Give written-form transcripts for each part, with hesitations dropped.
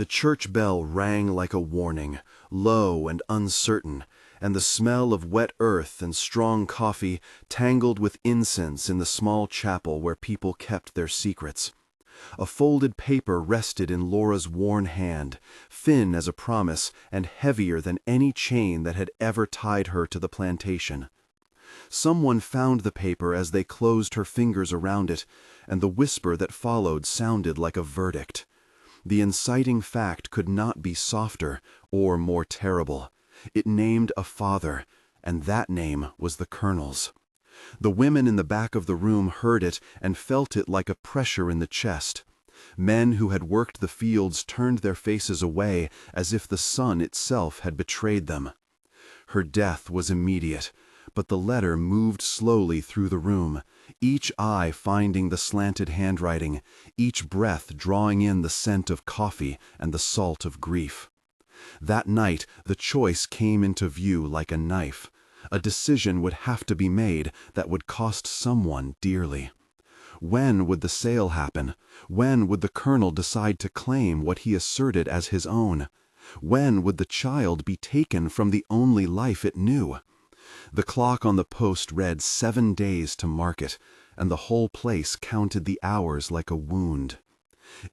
The church bell rang like a warning, low and uncertain, and the smell of wet earth and strong coffee tangled with incense in the small chapel where people kept their secrets. A folded paper rested in Laura's worn hand, thin as a promise and heavier than any chain that had ever tied her to the plantation. Someone found the paper as they closed her fingers around it, and the whisper that followed sounded like a verdict. The inciting fact could not be softer or more terrible. It named a father, and that name was the Colonel's. The women in the back of the room heard it and felt it like a pressure in the chest. Men who had worked the fields turned their faces away as if the sun itself had betrayed them. Her death was immediate, but the letter moved slowly through the room, each eye finding the slanted handwriting, each breath drawing in the scent of coffee and the salt of grief. That night the choice came into view like a knife. A decision would have to be made that would cost someone dearly. When would the sale happen? When would the Colonel decide to claim what he asserted as his own? When would the child be taken from the only life it knew? The clock on the post read 7 days to market, and the whole place counted the hours like a wound.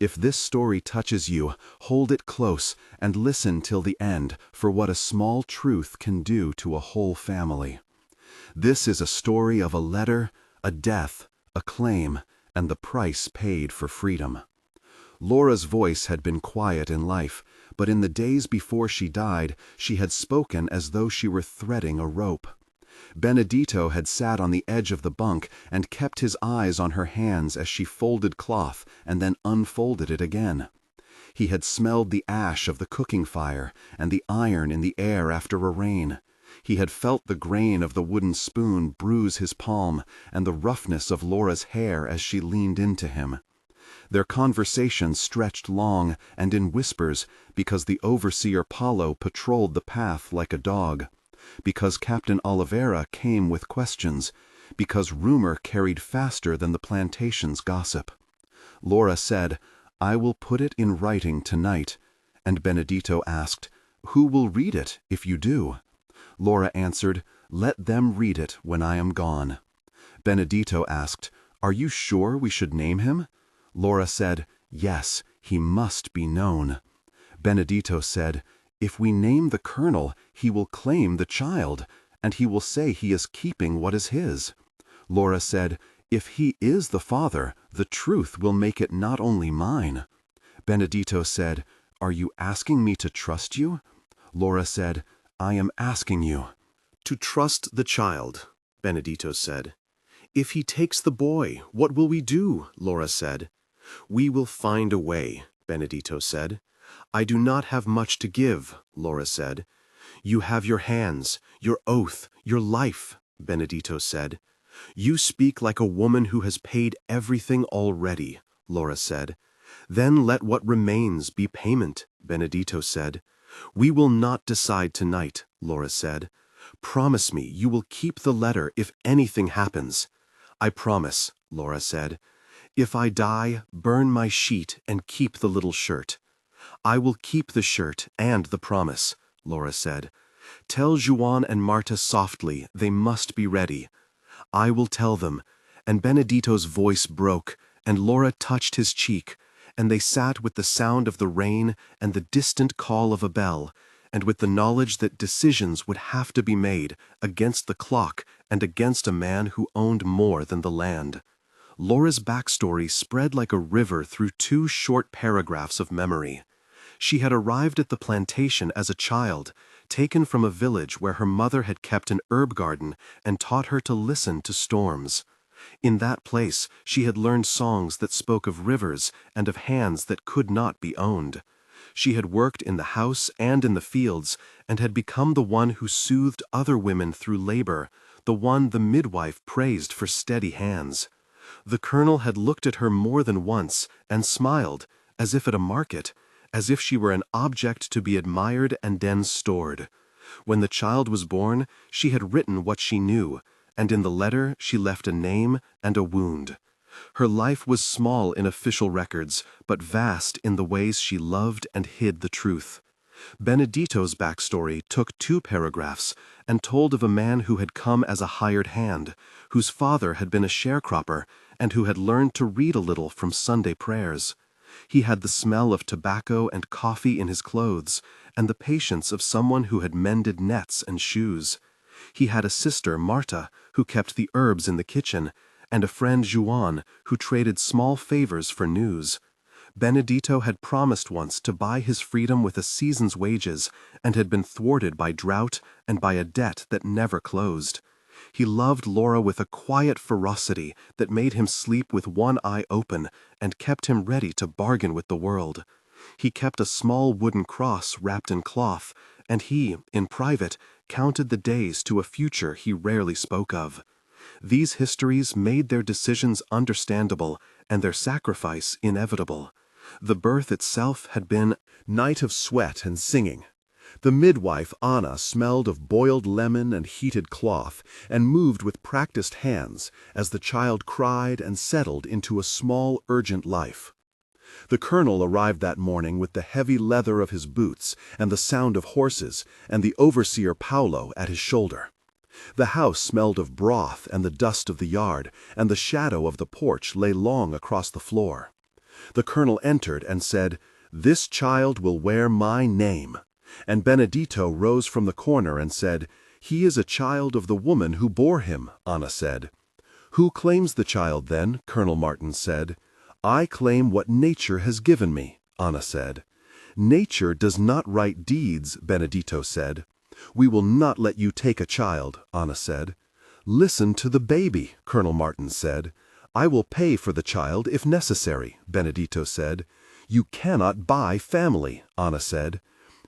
If this story touches you, hold it close and listen till the end for what a small truth can do to a whole family. This is a story of a letter, a death, a claim, and the price paid for freedom. Laura's voice had been quiet in life, but in the days before she died, she had spoken as though she were threading a rope. Benedito had sat on the edge of the bunk and kept his eyes on her hands as she folded cloth and then unfolded it again. He had smelled the ash of the cooking fire and the iron in the air after a rain. He had felt the grain of the wooden spoon bruise his palm and the roughness of Laura's hair as she leaned into him. Their conversation stretched long and in whispers because the overseer Paulo patrolled the path like a dog, because Captain Oliveira came with questions, because rumor carried faster than the plantation's gossip. Laura said, "I will put it in writing tonight," and Benedito asked, "Who will read it if you do?" Laura answered, "Let them read it when I am gone." Benedito asked, "Are you sure we should name him?" Laura said, "Yes, he must be known." Benedito said, "If we name the Colonel, he will claim the child, and he will say he is keeping what is his." Laura said, "If he is the father, the truth will make it not only mine." Benedito said, "Are you asking me to trust you?" Laura said, "I am asking you." "To trust the child," Benedito said. "If he takes the boy, what will we do?" Laura said. "We will find a way," Benedito said. "I do not have much to give," Laura said. "You have your hands, your oath, your life," Benedito said. "You speak like a woman who has paid everything already," Laura said. "Then let what remains be payment," Benedito said. "We will not decide tonight," Laura said. "Promise me you will keep the letter if anything happens." "I promise," Laura said. "If I die, burn my sheet and keep the little shirt." "I will keep the shirt and the promise," Laura said. "Tell Juan and Marta softly, they must be ready." "I will tell them," and Benedito's voice broke, and Laura touched his cheek, and they sat with the sound of the rain and the distant call of a bell, and with the knowledge that decisions would have to be made against the clock and against a man who owned more than the land. Laura's backstory spread like a river through 2 short paragraphs of memory. She had arrived at the plantation as a child, taken from a village where her mother had kept an herb garden and taught her to listen to storms. In that place, she had learned songs that spoke of rivers and of hands that could not be owned. She had worked in the house and in the fields, and had become the one who soothed other women through labor, the one the midwife praised for steady hands. The Colonel had looked at her more than once and smiled, as if at a market, as if she were an object to be admired and then stored. When the child was born, she had written what she knew, and in the letter she left a name and a wound. Her life was small in official records, but vast in the ways she loved and hid the truth. Benedito's backstory took 2 paragraphs and told of a man who had come as a hired hand, whose father had been a sharecropper, and who had learned to read a little from Sunday prayers. He had the smell of tobacco and coffee in his clothes, and the patience of someone who had mended nets and shoes. He had a sister, Marta, who kept the herbs in the kitchen, and a friend, Juan, who traded small favors for news. Benedito had promised once to buy his freedom with a season's wages, and had been thwarted by drought and by a debt that never closed. He loved Laura with a quiet ferocity that made him sleep with one eye open and kept him ready to bargain with the world. He kept a small wooden cross wrapped in cloth, and he, in private, counted the days to a future he rarely spoke of. These histories made their decisions understandable and their sacrifice inevitable. The birth itself had been night of sweat and singing. The midwife, Anna, smelled of boiled lemon and heated cloth, and moved with practiced hands as the child cried and settled into a small, urgent life. The colonel arrived that morning with the heavy leather of his boots and the sound of horses, and the overseer Paulo at his shoulder. The house smelled of broth and the dust of the yard, and the shadow of the porch lay long across the floor. The colonel entered and said, "This child will wear my name." And Benedito rose from the corner and said, "He is a child of the woman who bore him," Anna said. "Who claims the child then?" Colonel Martin said. "I claim what nature has given me," Anna said. "Nature does not write deeds," Benedito said. "We will not let you take a child," Anna said. "Listen to the baby," Colonel Martin said. "I will pay for the child if necessary," Benedito said. "You cannot buy family," Anna said.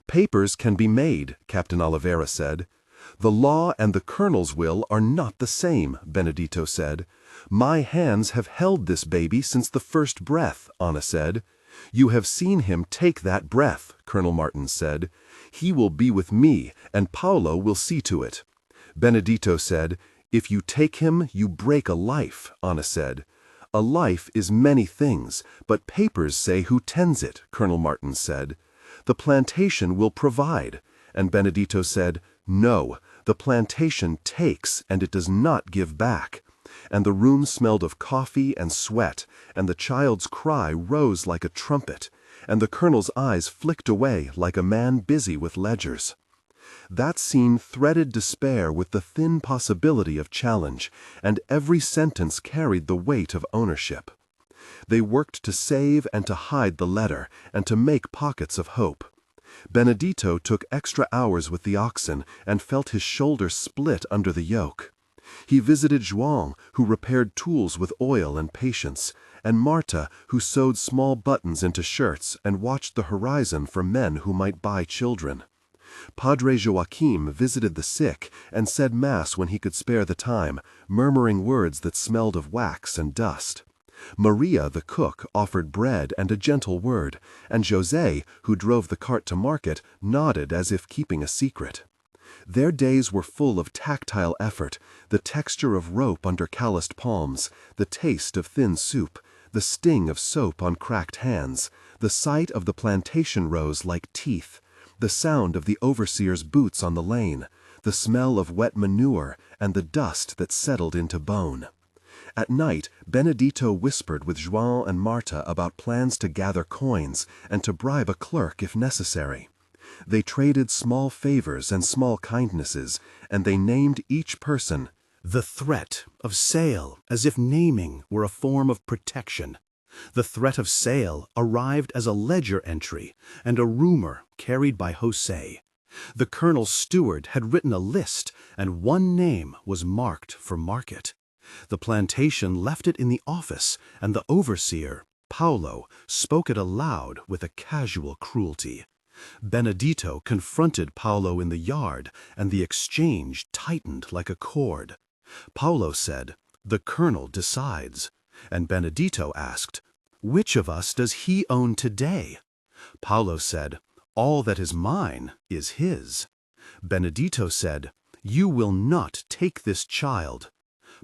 "Papers can be made," Captain Oliveira said. "The law and the colonel's will are not the same," Benedito said. "My hands have held this baby since the first breath," Anna said. "You have seen him take that breath," Colonel Martin said. "He will be with me, and Paulo will see to it." Benedito said, "If you take him, you break a life," Anna said. "A life is many things, but papers say who tends it," Colonel Martin said. "The plantation will provide." And Benedito said, "No, the plantation takes, and it does not give back." And the room smelled of coffee and sweat, and the child's cry rose like a trumpet, and the colonel's eyes flicked away like a man busy with ledgers. That scene threaded despair with the thin possibility of challenge, and every sentence carried the weight of ownership. They worked to save and to hide the letter, and to make pockets of hope. Benedito took extra hours with the oxen and felt his shoulders split under the yoke. He visited Juan, who repaired tools with oil and patience, and Marta, who sewed small buttons into shirts and watched the horizon for men who might buy children. Padre Joaquim visited the sick and said Mass when he could spare the time, murmuring words that smelled of wax and dust. Maria, the cook, offered bread and a gentle word, and José, who drove the cart to market, nodded as if keeping a secret. Their days were full of tactile effort, the texture of rope under calloused palms, the taste of thin soup, the sting of soap on cracked hands, the sight of the plantation rows like teeth, the sound of the overseer's boots on the lane, the smell of wet manure, and the dust that settled into bone. At night, Benedito whispered with João and Marta about plans to gather coins and to bribe a clerk if necessary. They traded small favors and small kindnesses, and they named each person the threat of sale, as if naming were a form of protection. The threat of sale arrived as a ledger entry and a rumor carried by José. The colonel's steward had written a list, and one name was marked for market. The plantation left it in the office, and the overseer, Paulo, spoke it aloud with a casual cruelty. Benedito confronted Paulo in the yard, and the exchange tightened like a cord. Paulo said, "The colonel decides." And Benedito asked, "Which of us does he own today?" Paulo said, "All that is mine is his." Benedito said, "You will not take this child."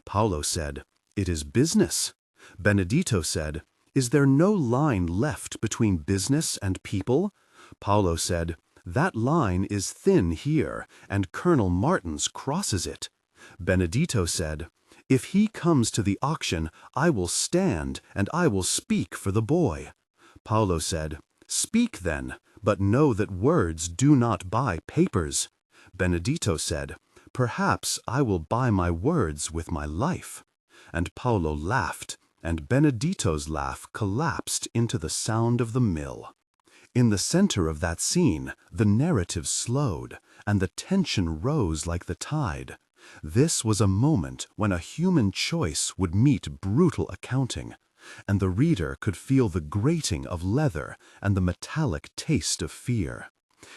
Paulo said, "It is business." Benedito said, "Is there no line left between business and people?" Paolo said, "That line is thin here, and Colonel Martins crosses it." Benedito said, "If he comes to the auction, I will stand, and I will speak for the boy." Paolo said, "Speak then, but know that words do not buy papers." Benedito said, "Perhaps I will buy my words with my life." And Paolo laughed, and Benedito's laugh collapsed into the sound of the mill. In the center of that scene, the narrative slowed, and the tension rose like the tide. This was a moment when a human choice would meet brutal accounting, and the reader could feel the grating of leather and the metallic taste of fear.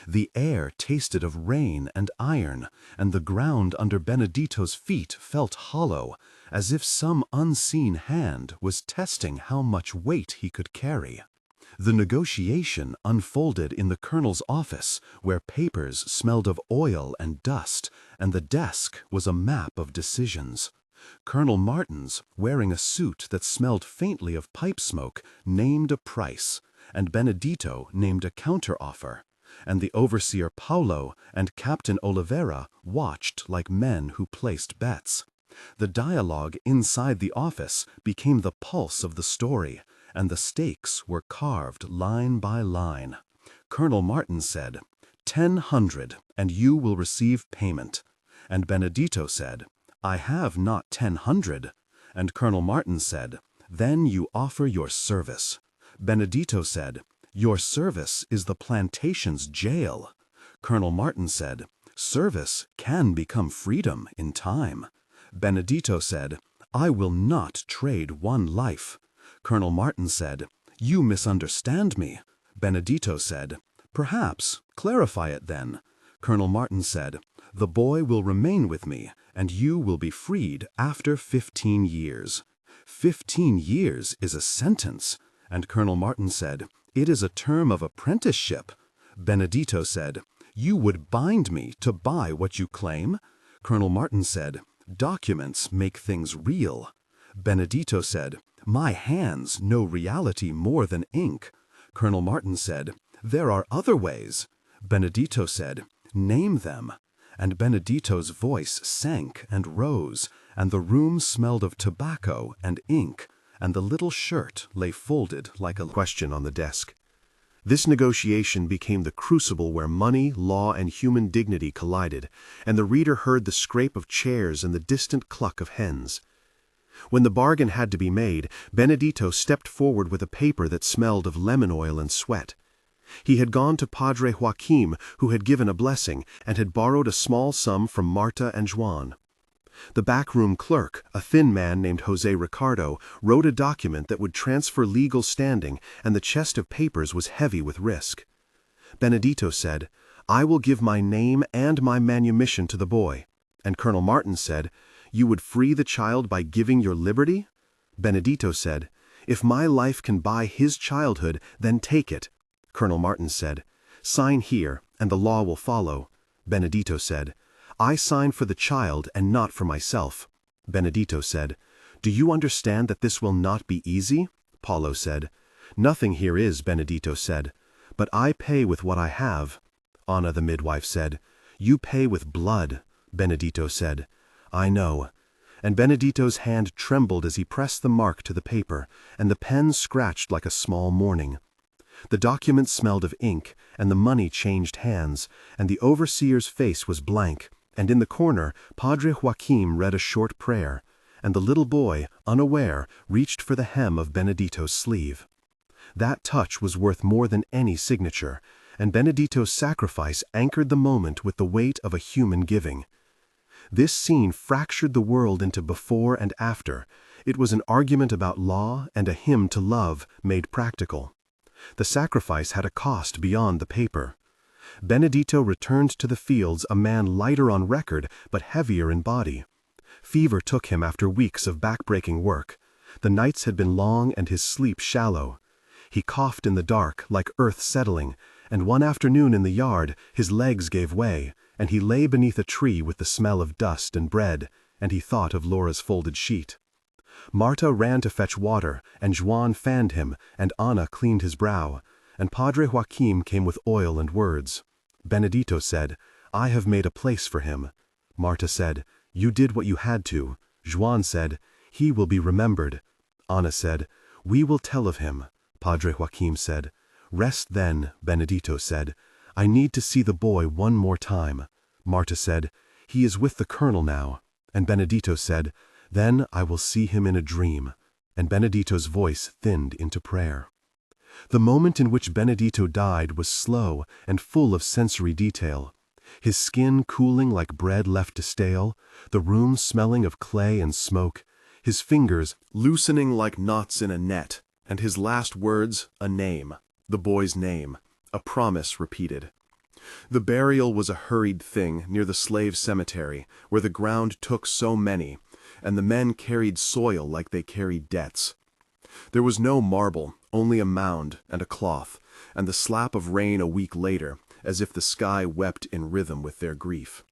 The air tasted of rain and iron, and the ground under Benedito's feet felt hollow, as if some unseen hand was testing how much weight he could carry. The negotiation unfolded in the colonel's office, where papers smelled of oil and dust, and the desk was a map of decisions. Colonel Martins, wearing a suit that smelled faintly of pipe smoke, named a price, and Benedito named a counteroffer, and the overseer Paolo and Captain Oliveira watched like men who placed bets. The dialogue inside the office became the pulse of the story, and the stakes were carved line by line. Colonel Martins said, "1000, and you will receive payment." And Benedito said, "I have not 1000." And Colonel Martins said, "Then you offer your service." Benedito said, "Your service is the plantation's jail." Colonel Martins said, "Service can become freedom in time." Benedito said, "I will not trade one life." Colonel Martins said, "You misunderstand me." Benedito said, "Perhaps, clarify it then." Colonel Martins said, "The boy will remain with me, and you will be freed after 15 years. 15 years is a sentence." And Colonel Martins said, "It is a term of apprenticeship." Benedito said, "You would bind me to buy what you claim?" Colonel Martins said, "Documents make things real." Benedito said, "My hands know reality more than ink." Colonel Martins said, "There are other ways." Benedito said, "Name them." And Benedito's voice sank and rose, and the room smelled of tobacco and ink, and the little shirt lay folded like a question on the desk. This negotiation became the crucible where money, law, and human dignity collided, and the reader heard the scrape of chairs and the distant cluck of hens. When the bargain had to be made, Benedito stepped forward with a paper that smelled of lemon oil and sweat. He had gone to Padre Joaquim, who had given a blessing, and had borrowed a small sum from Marta and Juan. The backroom clerk, a thin man named José Ricardo, wrote a document that would transfer legal standing, and the chest of papers was heavy with risk. Benedito said, "I will give my name and my manumission to the boy." And Colonel Martins said, "You would free the child by giving your liberty?" Benedito said, "If my life can buy his childhood, then take it." Colonel Martins said, "Sign here, and the law will follow." Benedito said, "I sign for the child and not for myself." Benedito said, "Do you understand that this will not be easy?" Paulo said, "Nothing here is," Benedito said, "but I pay with what I have." Anna the midwife said, "You pay with blood." Benedito said, "I know." And Benedito's hand trembled as he pressed the mark to the paper, and the pen scratched like a small mourning. The document smelled of ink, and the money changed hands, and the overseer's face was blank, and in the corner Padre Joaquim read a short prayer, and the little boy, unaware, reached for the hem of Benedito's sleeve. That touch was worth more than any signature, and Benedito's sacrifice anchored the moment with the weight of a human giving. This scene fractured the world into before and after. It was an argument about law and a hymn to love made practical. The sacrifice had a cost beyond the paper. Benedito returned to the fields a man lighter on record but heavier in body. Fever took him after weeks of back-breaking work. The nights had been long and his sleep shallow. He coughed in the dark, like earth settling, and one afternoon in the yard his legs gave way, and he lay beneath a tree with the smell of dust and bread, and he thought of Laura's folded sheet. Marta ran to fetch water, and Juan fanned him, and Ana cleaned his brow, and Padre Joaquim came with oil and words. Benedito said, "I have made a place for him." Marta said, "You did what you had to." Juan said, "He will be remembered." Ana said, "We will tell of him." Padre Joaquim said, "Rest then," Benedito said. "I need to see the boy one more time." Marta said, "He is with the colonel now." And Benedito said, "Then I will see him in a dream." And Benedito's voice thinned into prayer. The moment in which Benedito died was slow and full of sensory detail. His skin cooling like bread left to stale, the room smelling of clay and smoke, his fingers loosening like knots in a net, and his last words, a name, the boy's name, a promise repeated. The burial was a hurried thing near the slave cemetery, where the ground took so many, and the men carried soil like they carried debts. There was no marble, only a mound and a cloth, and the slap of rain a week later, as if the sky wept in rhythm with their grief.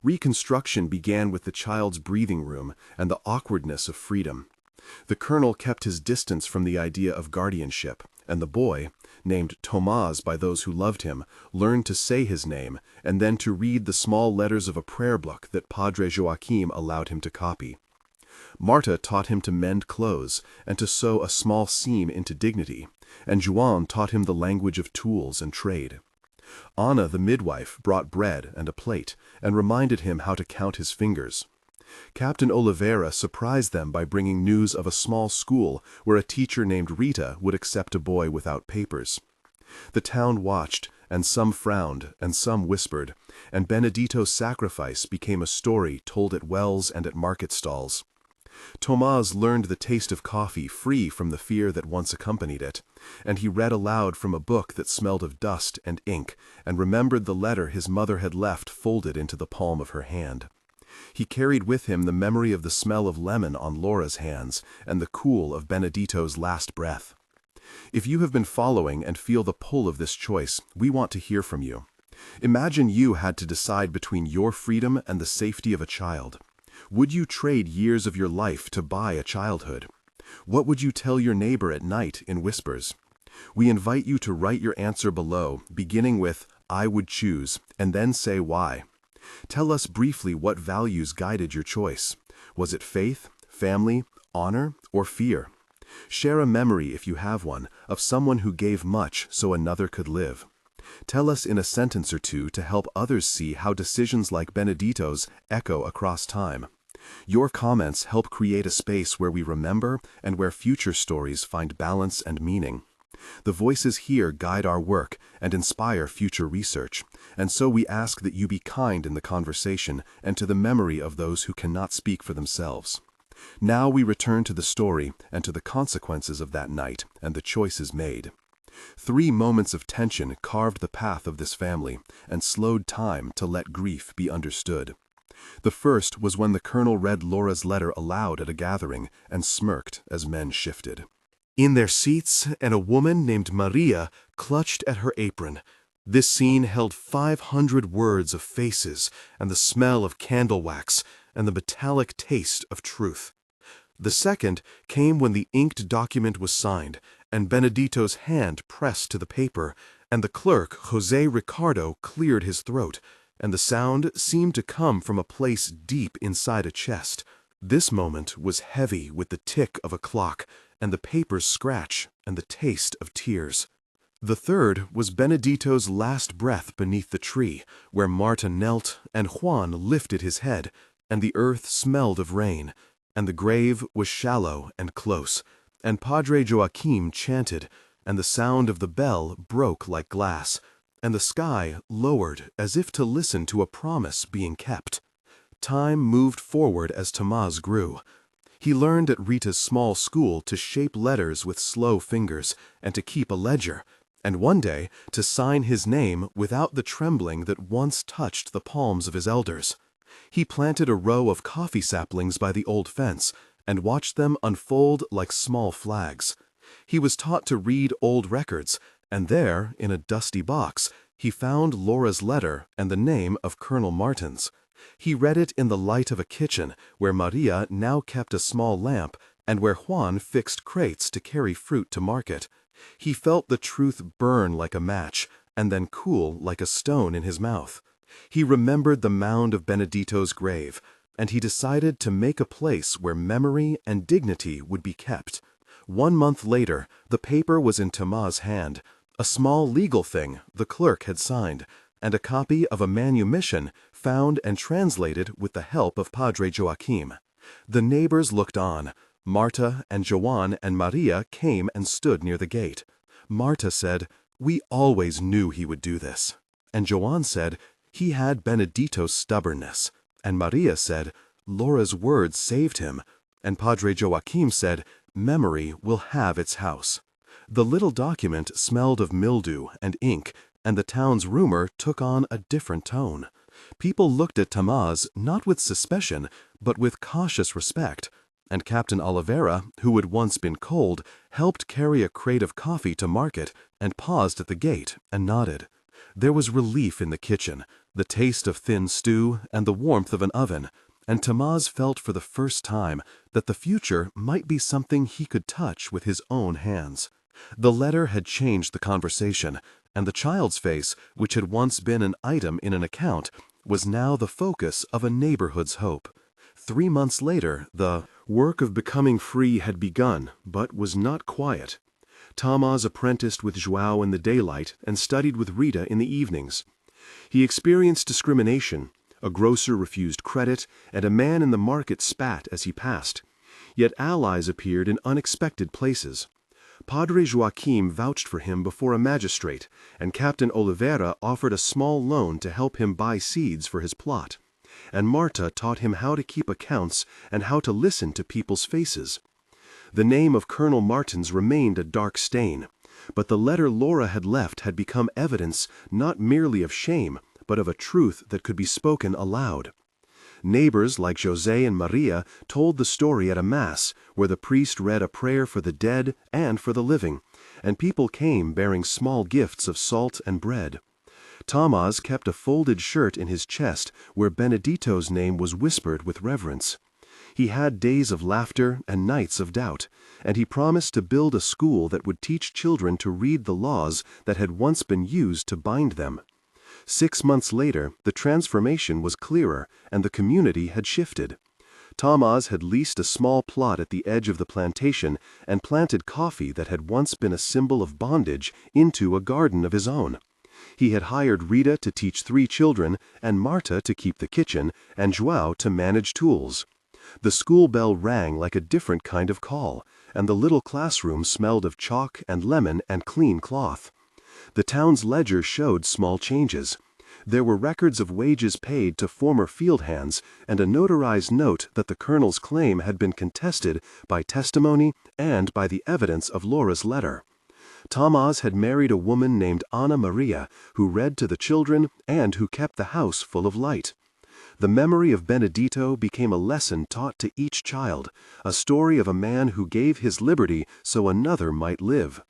Reconstruction began with the child's breathing room and the awkwardness of freedom. The colonel kept his distance from the idea of guardianship, and the boy, named Tomás by those who loved him, learned to say his name and then to read the small letters of a prayer book that Padre Joaquim allowed him to copy. Marta taught him to mend clothes and to sew a small seam into dignity, and Juan taught him the language of tools and trade. Ana, the midwife, brought bread and a plate and reminded him how to count his fingers. Captain Oliveira surprised them by bringing news of a small school where a teacher named Rita would accept a boy without papers. The town watched, and some frowned, and some whispered, and Benedito's sacrifice became a story told at wells and at market stalls. Tomás learned the taste of coffee free from the fear that once accompanied it, and he read aloud from a book that smelled of dust and ink, and remembered the letter his mother had left folded into the palm of her hand. He carried with him the memory of the smell of lemon on Laura's hands and the cool of Benedito's last breath. If you have been following and feel the pull of this choice, we want to hear from you. Imagine you had to decide between your freedom and the safety of a child. Would you trade years of your life to buy a childhood? What would you tell your neighbor at night in whispers? We invite you to write your answer below, beginning with, "I would choose," and then say why. Tell us briefly what values guided your choice. Was it faith, family, honor, or fear? Share a memory, if you have one, of someone who gave much so another could live. Tell us in a sentence or two to help others see how decisions like Benedito's echo across time. Your comments help create a space where we remember and where future stories find balance and meaning. The voices here guide our work and inspire future research, and so we ask that you be kind in the conversation and to the memory of those who cannot speak for themselves. Now we return to the story and to the consequences of that night and the choices made. 3 moments of tension carved the path of this family and slowed time to let grief be understood. The first was when the colonel read Laura's letter aloud at a gathering and smirked as men shifted. In their seats, and a woman named Maria clutched at her apron. This scene held 500 words of faces and the smell of candle wax and the metallic taste of truth. The second came when the inked document was signed and Benedito's hand pressed to the paper, and the clerk, José Ricardo, cleared his throat, and the sound seemed to come from a place deep inside a chest. This moment was heavy with the tick of a clock, and the paper's scratch, and the taste of tears. The third was Benedito's last breath beneath the tree, where Marta knelt, and Juan lifted his head, and the earth smelled of rain, and the grave was shallow and close, and Padre Joaquim chanted, and the sound of the bell broke like glass, and the sky lowered as if to listen to a promise being kept. Time moved forward as Tomás grew. He learned at Rita's small school to shape letters with slow fingers and to keep a ledger, and one day to sign his name without the trembling that once touched the palms of his elders. He planted a row of coffee saplings by the old fence and watched them unfold like small flags. He was taught to read old records, and there, in a dusty box, he found Laura's letter and the name of Colonel Martins. He read it in the light of a kitchen where Maria now kept a small lamp and where Juan fixed crates to carry fruit to market. He felt the truth burn like a match and then cool like a stone in his mouth. He remembered the mound of Benedito's grave, and he decided to make a place where memory and dignity would be kept. 1 month later, the paper was in Tomás' hand, a small legal thing the clerk had signed, and a copy of a manumission found and translated with the help of Padre Joaquim. The neighbors looked on. Marta and Joan and Maria came and stood near the gate. Marta said, "We always knew he would do this." And Joan said, "He had Benedito's stubbornness." And Maria said, "Laura's words saved him." And Padre Joaquim said, "Memory will have its house." The little document smelled of mildew and ink, and the town's rumor took on a different tone. People looked at Tomás not with suspicion, but with cautious respect, and Captain Oliveira, who had once been cold, helped carry a crate of coffee to market and paused at the gate and nodded. There was relief in the kitchen, the taste of thin stew and the warmth of an oven, and Tomás felt for the first time that the future might be something he could touch with his own hands. The letter had changed the conversation, and the child's face, which had once been an item in an account, was now the focus of a neighborhood's hope. 3 months later, the work of becoming free had begun, but was not quiet. Tomás apprenticed with João in the daylight and studied with Rita in the evenings. He experienced discrimination. A grocer refused credit, and a man in the market spat as he passed. Yet allies appeared in unexpected places. Padre Joaquim vouched for him before a magistrate, and Captain Oliveira offered a small loan to help him buy seeds for his plot. And Marta taught him how to keep accounts and how to listen to people's faces. The name of Colonel Martins remained a dark stain, but the letter Laura had left had become evidence not merely of shame, but of a truth that could be spoken aloud. Neighbors like José and Maria told the story at a mass, where the priest read a prayer for the dead and for the living, and people came bearing small gifts of salt and bread. Tomás kept a folded shirt in his chest where Benedito's name was whispered with reverence. He had days of laughter and nights of doubt, and he promised to build a school that would teach children to read the laws that had once been used to bind them. 6 months later, the transformation was clearer, and the community had shifted. Tomás had leased a small plot at the edge of the plantation and planted coffee that had once been a symbol of bondage into a garden of his own. He had hired Rita to teach 3 children, and Marta to keep the kitchen, and João to manage tools. The school bell rang like a different kind of call, and the little classroom smelled of chalk and lemon and clean cloth. The town's ledger showed small changes. There were records of wages paid to former field hands and a notarized note that the colonel's claim had been contested by testimony and by the evidence of Laura's letter. Tomás had married a woman named Ana Maria, who read to the children and who kept the house full of light. The memory of Benedito became a lesson taught to each child, a story of a man who gave his liberty so another might live.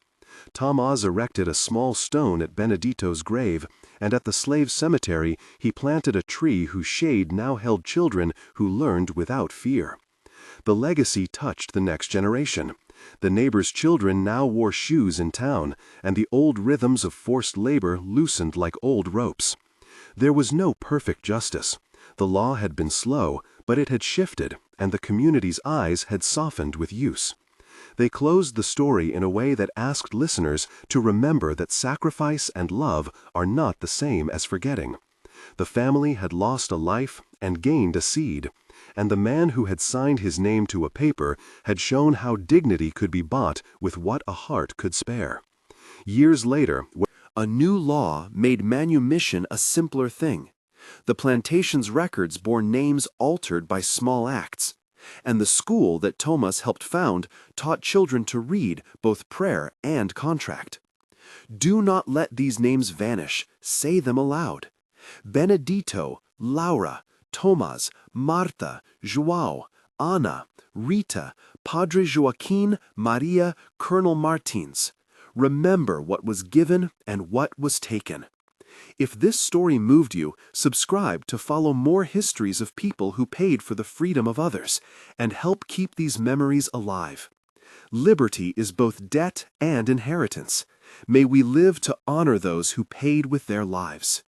Tomás erected a small stone at Benedito's grave, and at the slave cemetery he planted a tree whose shade now held children who learned without fear. The legacy touched the next generation. The neighbors' children now wore shoes in town, and the old rhythms of forced labor loosened like old ropes. There was no perfect justice. The law had been slow, but it had shifted, and the community's eyes had softened with use. They closed the story in a way that asked listeners to remember that sacrifice and love are not the same as forgetting. The family had lost a life and gained a seed, and the man who had signed his name to a paper had shown how dignity could be bought with what a heart could spare. Years later, a new law made manumission a simpler thing. The plantation's records bore names altered by small acts, and the school that Tomás helped found taught children to read both prayer and contract. Do not let these names vanish, say them aloud. Benedito, Laura, Tomás, Marta, João, Ana, Rita, Padre Joaquim, Maria, Colonel Martins. Remember what was given and what was taken. If this story moved you, subscribe to follow more histories of people who paid for the freedom of others and help keep these memories alive. Liberty is both debt and inheritance. May we live to honor those who paid with their lives.